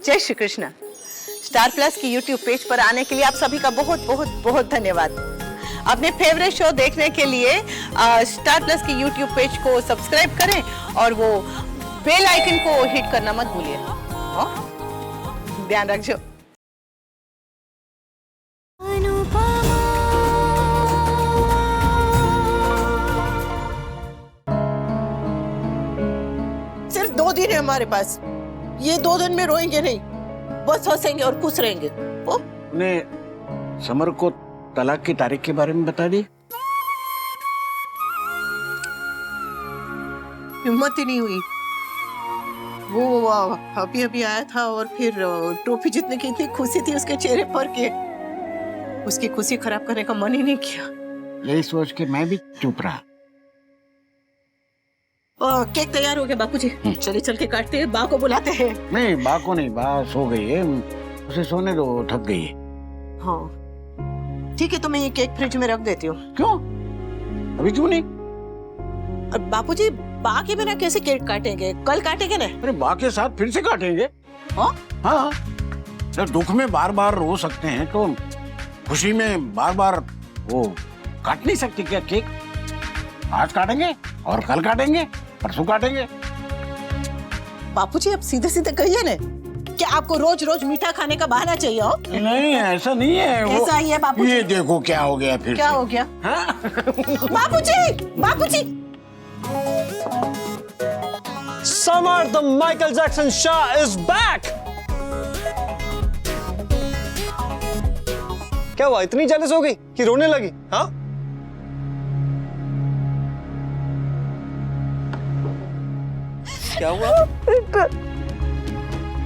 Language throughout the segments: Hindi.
जय श्री कृष्ण। स्टार प्लस की यूट्यूब पेज पर आने के लिए आप सभी का बहुत बहुत बहुत धन्यवाद। अपने फेवरेट शो देखने के लिए स्टार प्लस की यूट्यूब पेज को सब्सक्राइब करें और वो बेल आइकन को हिट करना मत भूलिए। ध्यान रखिए। सिर्फ 2 दिन है हमारे पास, ये 2 दिन में रोएंगे नहीं, बस हंसेंगे और खुश रहेंगे। उन्हें समर को तलाक की तारीख के बारे में बता दी? हिम्मत ही नहीं हुई। वो अभी अभी आया था और फिर ट्रॉफी जीतने की इतनी खुशी थी उसके चेहरे पर के उसकी खुशी खराब करने का मन ही नहीं किया। यही सोच के मैं भी चुप रहा। केक तैयार हो गया बापूजी, चलिए चल के काटते हैं, बा को बुलाते हैं। नहीं, बा को नहीं, बा सो गई है, उसे सोने दो, थक गई है। हाँ ठीक है, तो मैं ये केक फ्रिज में रख देती हूँ। क्यों? अभी क्यों नहीं? बापूजी बा के बिना कैसे केक काटेंगे? कल काटेंगे ना। अरे बा के साथ फिर से काटेंगे। हाँ, जब दुख में बार बार रो सकते हैं तो खुशी में बार बार वो काट नहीं सकते क्या केक? आज काटेंगे और कल काटेंगे, परसों काटेंगे। बापूजी अब सीधे सीधे कहिए ना, क्या आपको रोज रोज मीठा खाने का बहाना चाहिए हो? नहीं, ऐसा नहीं है। ऐसा ही है बापूजी। ये देखो क्या हो गया फिर क्या से। हो गया? हाँ? बापूजी, बापूजी। Summer the Michael Jackson Shah is back. क्या हुआ, इतनी जेलस हो गई कि रोने लगी? हाँ? क्या हुआ?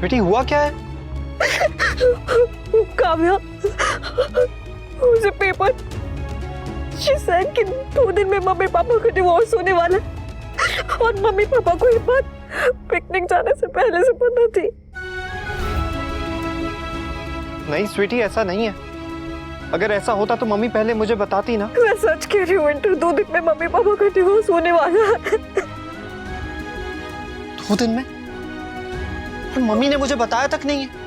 बेटी हुआ क्या है? काव्या, मुझे पेपर she said कि 2 दिन में मम्मी पापा का डिवोर्स होने वाला है और मम्मी पापा को ये बात पिकनिक जाने से पहले से पता थी। नहीं स्वीटी, ऐसा नहीं है। अगर ऐसा होता तो मम्मी पहले मुझे बताती ना। मैं सच कह रही हूँ विंटर, 2 दिन में मम्मी पापा का डिवोर्स होने वाला है। 2 दिन में? और मम्मी ने मुझे बताया तक नहीं है।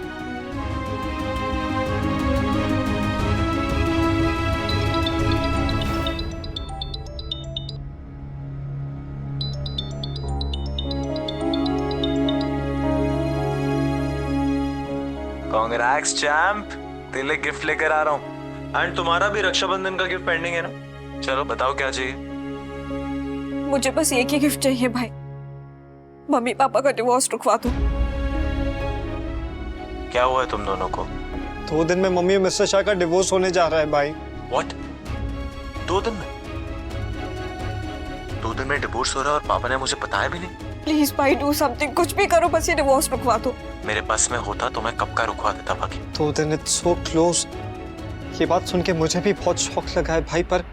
कांग्रेट्स चैंप, तेरे लिए गिफ्ट लेकर आ रहा हूँ। एंड तुम्हारा भी रक्षाबंधन का गिफ्ट पेंडिंग है ना? चलो बताओ क्या चाहिए। मुझे बस एक ही गिफ्ट चाहिए भाई, मम्मी पापा का डिवोर्स रुकवा दो। क्या हुआ है तुम दोनों को? 2 दिन में मम्मी और मिस्टर शाह का डिवोर्स होने जा रहा है भाई। व्हाट? 2 दिन में? 2 दिन में डिवोर्स हो रहा है और पापा ने मुझे बताया भी नहीं? प्लीज भाई डू समथिंग, कुछ भी करो, बस ये डिवोर्स रुकवा दो। मेरे बस में होता तो मैं कब का रुकवा देता बाकी। 2 दिन, इट्स सो क्लोज। ये बात सुन के मुझे भी बहुत शौक लगा है भाई, पर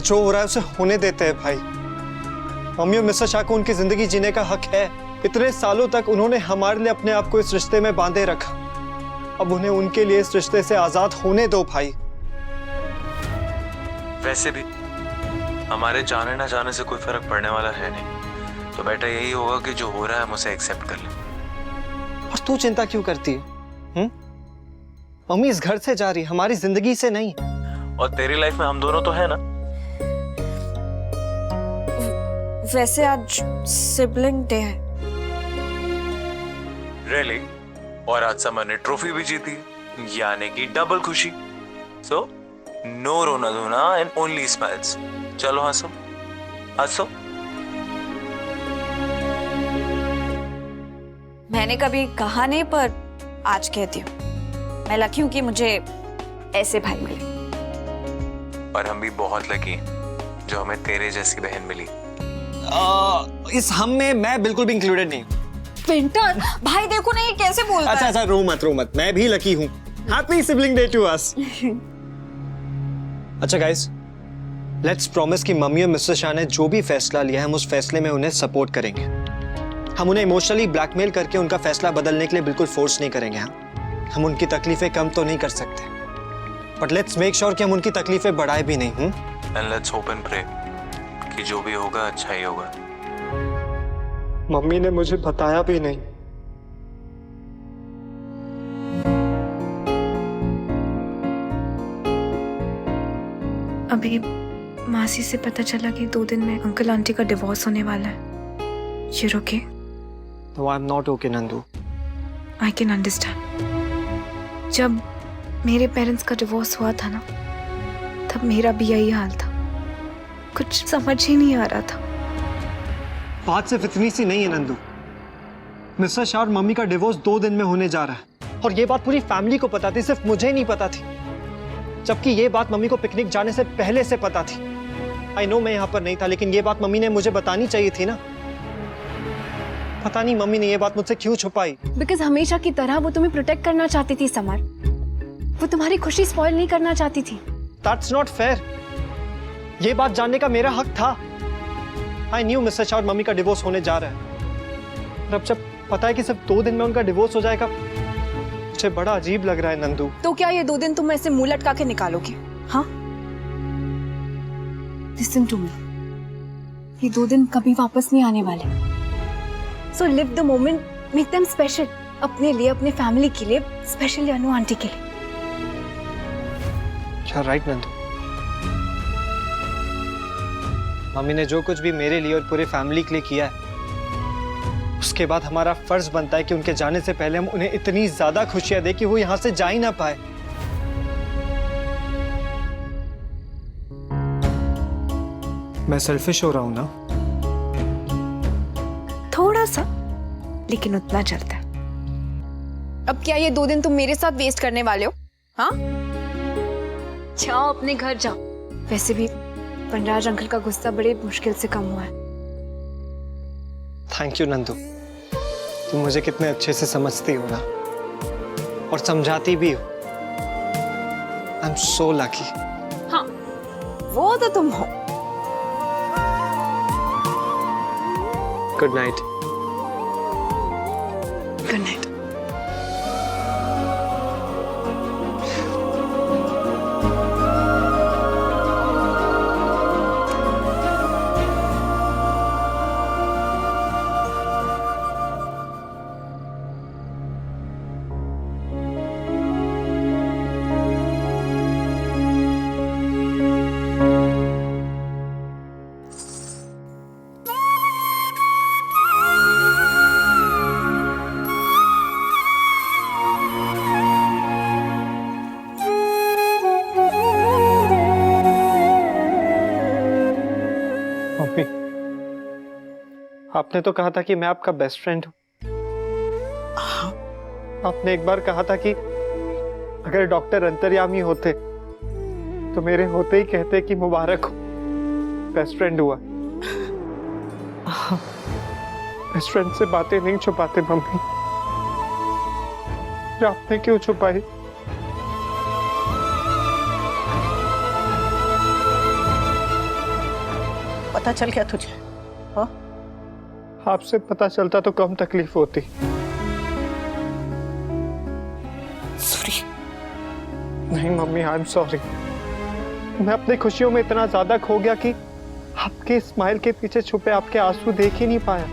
जो हो रहा है उसे होने देते हैं भाई। मम्मी और मिस्टर शाह को उनकी जिंदगी जीने का हक है। इतने सालों तक उन्होंने हमारे लिए अपने आप को इस रिश्ते में बांधे रखा, अब उन्हें उनके लिए इस रिश्ते से आजाद होने दो भाई। वैसे भी हमारे जाने ना जाने से कोई फर्क पड़ने वाला है नहीं, तो बेटा यही होगा कि जो हो रहा है हम उसे एक्सेप्ट कर लें। और तू चिंता क्यों करती है? मम्मी इस घर से जा रही, हमारी जिंदगी से नहीं। और तेरी लाइफ में हम दोनों तो है ना। वैसे आज सिबलिंग डे है। रियली? और आज समर ने ट्रॉफी भी जीती, यानी कि डबल खुशी। सो नो रोना धोना एंड ओनली स्माइल्स। चलो हंसो, हंसो। मैंने कभी कहा नहीं, पर आज कहती हूँ, मैं लकी हूँ कि मुझे ऐसे भाई मिले। और हम भी बहुत लकी हैं जो हमें तेरे जैसी बहन मिली। इस हम में मैं बिल्कुल भी इंक्लूडेड नहीं। विंटर भाई देखो ना ये कैसे बोलता है। अच्छा रो मत, मैं भी लकी हूँ। Happy sibling day to us. अच्छा गाइस, लेट्स प्रॉमिस कि मम्मी और मिस्टर शाह ने जो भी फैसला लिया है हम उस फैसले में उन्हें सपोर्ट करेंगे। हम उन्हें इमोशनली ब्लैकमेल करके उनका फैसला बदलने के लिए बिल्कुल फोर्स नहीं करेंगे। हम उनकी तकलीफें कम तो नहीं कर सकते, बट लेट्स मेक श्योर कि हम उनकी तकलीफें बढ़ाए भी नहीं। And let's hope and pray कि जो भी होगा अच्छा ही होगा। मम्मी ने मुझे बताया भी नहीं अभी मासी से पता चला कि 2 दिन में अंकल आंटी का डिवोर्स होने वाला है। You're okay? No, I'm not okay, Nandu. I can understand. जब मेरे पेरेंट्स का डिवोर्स हुआ था ना, तब मेरा भी यही हाल था। कुछ समझ ही नहीं आ रहा था। बात सिर्फ इतनी सी नहीं है नंदू। मिस्टर शाह और मम्मी का डिवोर्स 2 दिन में होने जा रहा है और ये बात पूरी फैमिली को पता थी, सिर्फ मुझे नहीं पता थी। जबकि ये बात मम्मी को पिकनिक जाने से पहले से पता थी। आई नो मैं यहाँ पर नहीं था, लेकिन ये बात मम्मी ने मुझे बतानी चाहिए थी ना। पता नहीं मम्मी ने ये बात मुझसे क्यों छुपाई। बिकॉज हमेशा की तरह वो तुम्हें प्रोटेक्ट करना चाहती थी समर। वो तुम्हारी खुशी स्पॉइल नहीं करना चाहती थी। That's not fair. ये बात जानने का मेरा हक था। I knew मिस्टर शाह और मम्मी का डिवोर्स होने जा रहा है। और अब जब पता है कि सिर्फ 2 दिन में उनका डिवोर्स हो जाएगा, मुझे बड़ा अजीब लग रहा है नंदू। तो क्या ये 2 दिन तुम ऐसे मुंह लटका के निकालोगे? हाँ, लिसन टू मी, ये 2 दिन कभी वापस नहीं आने वाले। So live the moment, make them special. अपने लिए, अपने फैमिली के लिए, स्पेशली अनु आंटी के लिए। अच्छा राइट नंदू। मम्मी ने जो कुछ भी मेरे लिए और पूरे फैमिली के लिए किया है, उसके बाद हमारा फर्ज बनता है कि उनके जाने से पहले हम उन्हें इतनी ज्यादा खुशियां दें कि वो यहां से जा ही ना पाए। मैं सेल्फिश हो रहा हूं ना? थोड़ा सा, लेकिन उतना चलता है। अब क्या ये 2 दिन तुम मेरे साथ वेस्ट करने वाले हो? हाँ, जाओ अपने घर जाओ। वैसे भी वनराज अंकल का गुस्सा बड़े मुश्किल से कम हुआ है। थैंक यू नंदू, तुम मुझे कितने अच्छे से समझती हो ना, और समझाती भी हो। I am so lucky. हाँ, वो तो तुम हो। Good night. Good night. Mummy, आपने तो कहा था कि मैं आपका बेस्ट फ्रेंड हूं। आपने एक बार कहा था कि अगर डॉक्टर अंतर्यामी होते तो मेरे होते ही कहते कि मुबारक हो, बेस्ट फ्रेंड हुआ। बेस्ट फ्रेंड से बातें नहीं छुपाते मम्मी। फिर आपने क्यों छुपाई? पता चल गया तुझे? हाँ, आपसे पता चलता तो कम तकलीफ होती। सॉरी। नहीं मम्मी, आई एम सॉरी। मैं अपनी खुशियों में इतना ज्यादा खो गया कि आपके स्माइल के पीछे छुपे आपके आंसू देख ही नहीं पाया।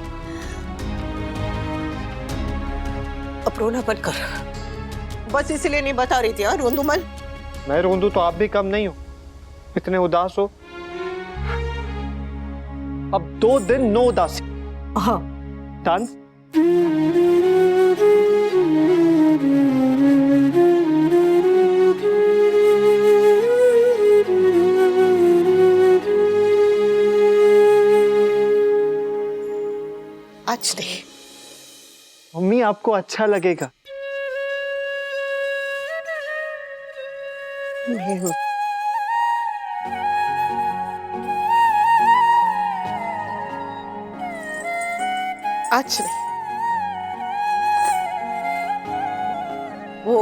अब रोना बंद कर। बस इसलिए नहीं बता रही थी। हाँ, रोंदू मत। मैं रोंदू तो आप भी कम नहीं हो, इतने उदास हो। अब 2 दिन नो उदासी। हाँ, डन। आज नहीं। मम्मी आपको अच्छा लगेगा। नहीं, आज नहीं। वो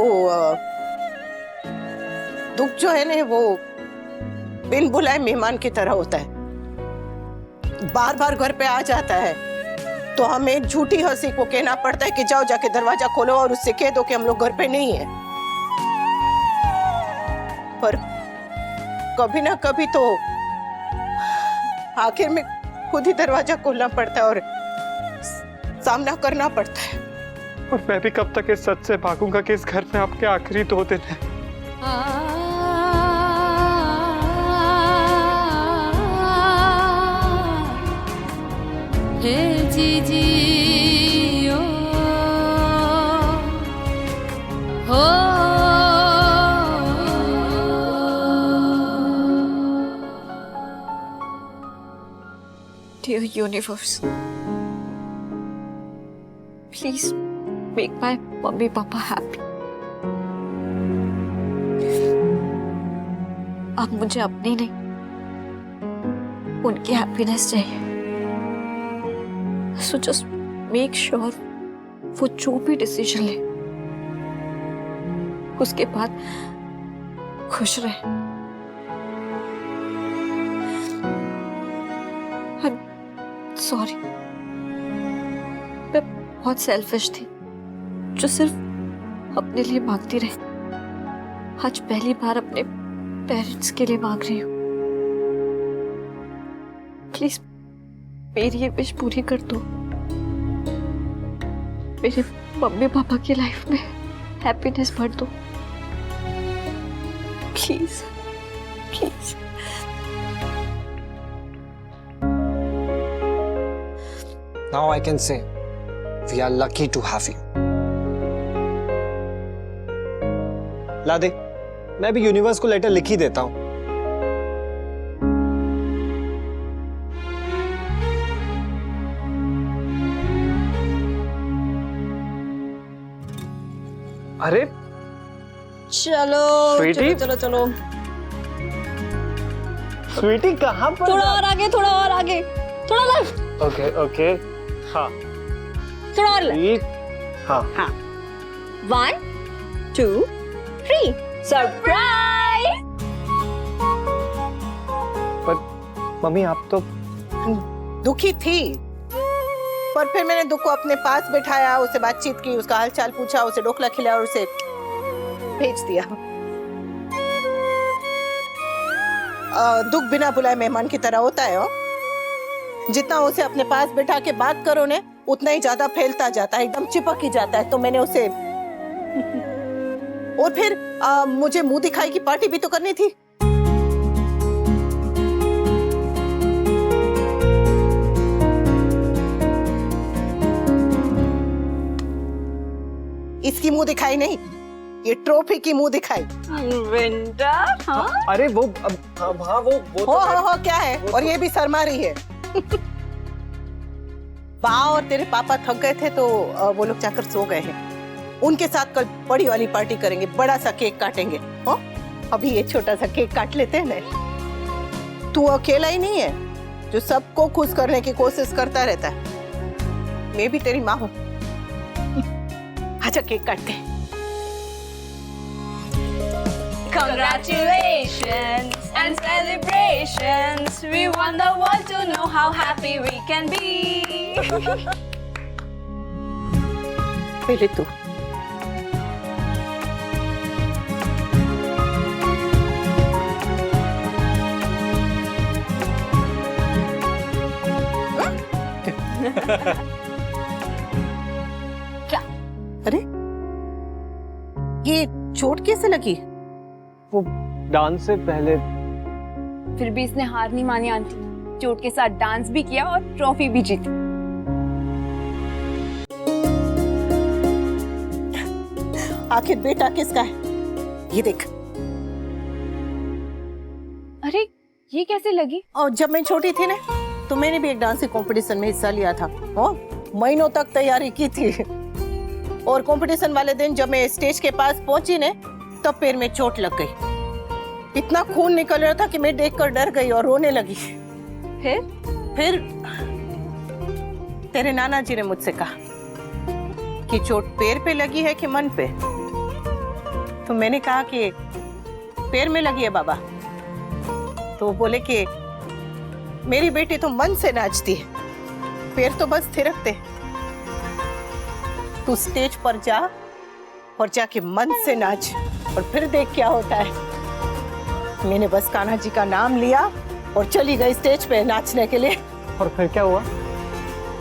दुख जो है ना, वो बिन बुलाए मेहमान की तरह होता है। बार बार घर पे आ जाता है तो हमें झूठी हंसी को कहना पड़ता है कि जाओ जाके दरवाजा खोलो और उससे कह दो कि हम लोग घर पे नहीं है। पर कभी ना कभी तो आखिर में खुद ही दरवाजा खोलना पड़ता है और सामना करना पड़ता है। और मैं भी कब तक इस सच से भागूंगा कि इस घर में आपके आखिरी 2 दिन है। Dear universe, please make my mummy papa happy. अब मुझे अपनी नहीं, उनकी हैप्पीनेस चाहिए. So just make sure वो जो भी डिसीजन ले उसके बाद खुश रहे. सॉरी, मैं बहुत सेल्फिश थी जो सिर्फ अपने लिए मांगती रही. आज पहली बार अपने पेरेंट्स के लिए मांग रही हूँ. प्लीज मेरी ये विश पूरी कर दो. मेरे मम्मी पापा की लाइफ में हैप्पीनेस भर दो. Please please. Now I can say we are lucky to have you. ला दे, मैं भी यूनिवर्स को लेटर लिख ही देता हूं. अरे चलो स्वीटी? चलो चलो. स्वीटी कहाँ पर? थोड़ा और आगे, थोड़ा और आगे, थोड़ा लेफ्ट. Okay okay. हाँ थोड़ा और लेफ्ट. स्वीट. हाँ हाँ. 1 2 3. सरप्राइज. पर मम्मी आप तो दुखी थी, पर फिर मैंने दुख को अपने पास बिठाया, उसे बातचीत की, उसका हालचाल पूछा, उसे ढोकला खिलाया और उसे भेज दिया. दुख बिना बुलाए मेहमान की तरह होता है. जितना उसे अपने पास बिठा के बात करो ने, उतना ही ज्यादा फैलता जाता है, एकदम चिपक ही जाता है. तो मैंने उसे और फिर मुझे मुंह दिखाई की पार्टी भी तो करनी थी. इसकी मुंह दिखाई नहीं, ये ट्रॉफी की मुंह दिखाई. विंटर. हाँ अरे वो हाँ वो हो क्या है. और ये भी शर्मा रही है. बा और तेरे पापा थक गए थे तो वो लोग जाकर सो गए हैं. उनके साथ कल बड़ी वाली पार्टी करेंगे, बड़ा सा केक काटेंगे. हो अभी ये छोटा सा केक काट लेते हैं ना. तू अकेला ही नहीं है जो सबको खुश करने की कोशिश करता रहता है. मैं भी तेरी माँ हूँ. आजा केक काटते हैं. Congratulations and celebrations. We want the world to know how happy we can be. पहले तू. क्या? अरे ये चोट कैसे लगी? वो डांस से पहले. फिर भी इसने हार नहीं मानी आंटी. चोट के साथ डांस भी किया और ट्रॉफी भी जीती. आखिर बेटा किसका है? ये देख. अरे ये कैसे लगी? और जब मैं छोटी थी ना, तो मैंने भी एक डांसिंग कंपटीशन में हिस्सा लिया था. महीनों तक तैयारी की थी. और कंपटीशन वाले दिन जब मैं स्टेज के पास पहुंची ने, तब पैर में चोट लग गई. इतना खून निकल रहा था कि मैं देखकर डर गई और रोने लगी. फिर तेरे नाना जी ने मुझसे कहा कि चोट पैर पे लगी है कि मन पे. तो मैंने कहा कि पैर में लगी है बाबा. तो बोले कि मेरी बेटी तो मन से नाचती है, पैर तो बस थिरकते. तू स्टेज पर जा और जाके मन से नाच और फिर देख क्या होता है. मैंने बस कान्हा जी का नाम लिया और चली गई स्टेज पे नाचने के लिए. और फिर क्या हुआ?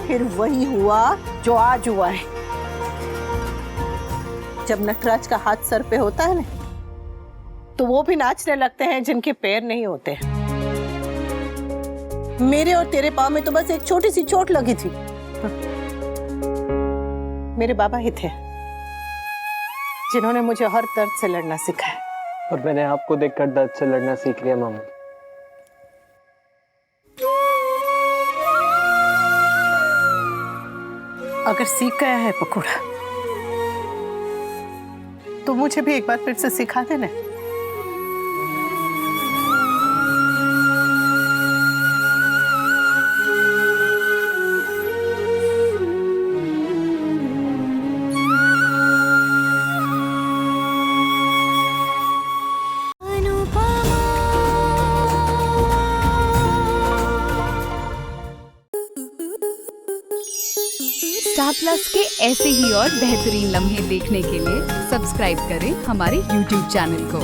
फिर वही हुआ जो आज हुआ है. जब नटराज का हाथ सर पे होता है ना, तो वो भी नाचने लगते हैं जिनके पैर नहीं होते. मेरे और तेरे पाँव में तो बस एक छोटी सी चोट लगी थी। मेरे बाबा ही थे जिन्होंने मुझे हर दर्द से लड़ना सिखाया। और मैंने आपको देखकर दर्द से लड़ना सीख लिया मम्मी। अगर सीख गया है पकौड़ा तो मुझे भी एक बार फिर से सिखा देना। स्टार प्लस के ऐसे ही और बेहतरीन लम्हे देखने के लिए सब्सक्राइब करें हमारे YouTube चैनल को।